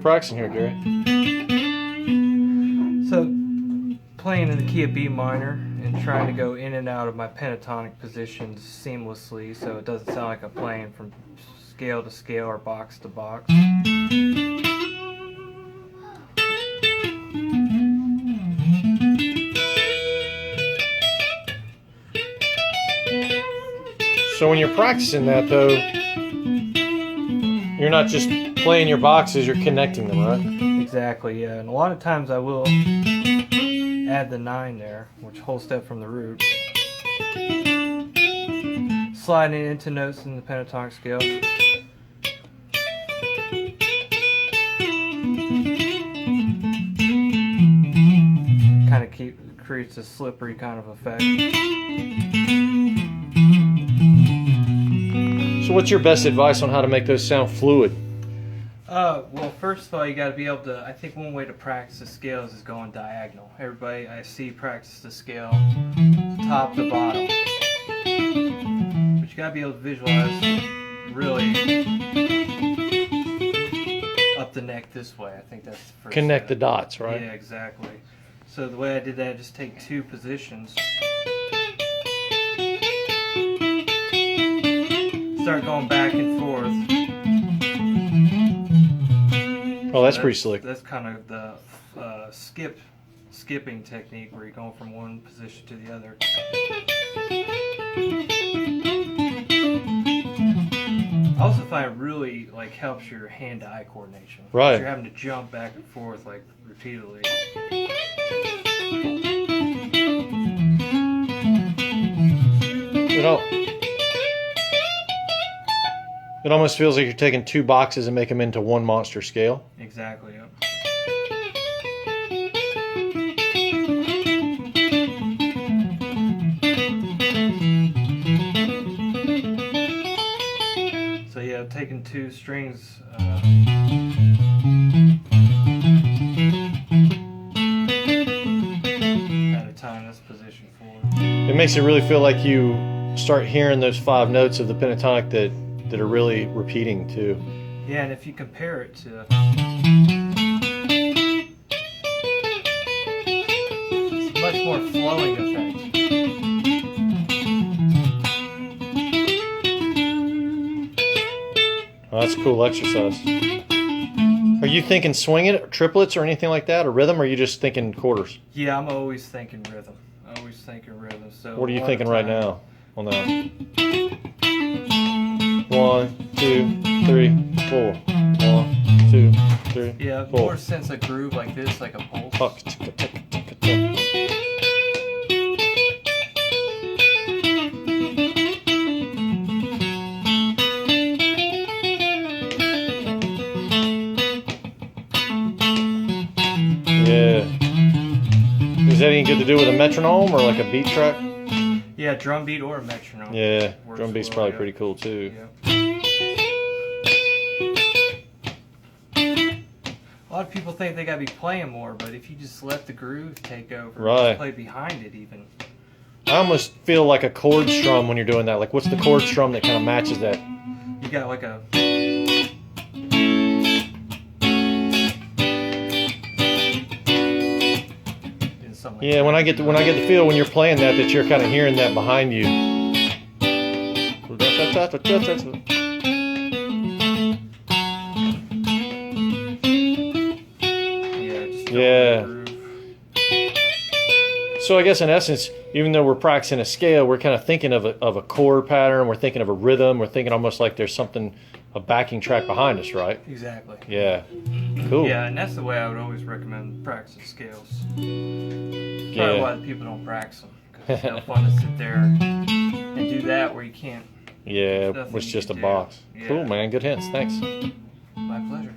practicing here, Gary? So, playing in the key of B minor and trying to go in and out of my pentatonic positions seamlessly so it doesn't sound like I'm playing from scale to scale or box to box. So when you're practicing that, though, you're not just playing your boxes, you're connecting them, right? Exactly, yeah. And a lot of times I will add the 9 there, which whole step from the root. Sliding it into notes in the pentatonic scale. Kind of creates a slippery kind of effect. So what's your best advice on how to make those sound fluid? Well, first of all, you got to be able to, I think one way to practice the scales is going diagonal. Everybody I see practice the scale top to bottom. But you got to be able to visualize really up the neck this way. I think that's the first Connect step. the dots, right? Yeah, exactly. So the way I did that, I just take 2 positions. Start going back and forth. Oh, that's pretty slick. That's kind of the skipping technique where you're going from one position to the other. I also find it really helps your hand-eye coordination. Right. You're having to jump back and forth repeatedly. You know, it almost feels like you're taking 2 boxes and make them into one monster scale. Exactly. Yep. So yeah, taking 2 strings. At a time, that's position 4. It makes it really feel like you start hearing those 5 notes of the pentatonic that are really repeating too. Yeah, and if you compare it to it's much more flowing effect. Oh, that's a cool exercise. Are you thinking swing it, or triplets, or anything like that, or rhythm, or are you just thinking quarters? Yeah, I'm always thinking rhythm. So What are you thinking right now on that? 1, 2, 3, 4. 1, 2, 3. Yeah, 4. more sense of groove like this, like a pulse. Tuck, tuck, tuck, tuck, tuck. Yeah. Is that any good to do with a metronome or like a beat track? Yeah, drum beat or a metronome. Yeah, Works drum beat's well, probably yeah. pretty cool too. Yeah. A lot of people think they gotta be playing more, but if you just let the groove take over, Right. just play behind it even. I almost feel like a chord strum when you're doing that. Like, what's the chord strum that kind of matches that? You got like a Yeah, when I get the feel when you're playing that you're kind of hearing that behind you. Yeah. So I guess in essence, even though we're practicing a scale, we're kind of thinking of a chord pattern. We're thinking of a rhythm. We're thinking almost like there's something, a backing track behind us, right? Exactly. Yeah. Cool. Yeah, and that's the way I would always recommend practicing scales. Probably Yeah. why people don't practice them. 'Cause it's no fun to sit there and do that where you can't. Yeah, There's it was nothing just a you can box. do. Yeah. Cool, man. Good hints. Thanks. My pleasure.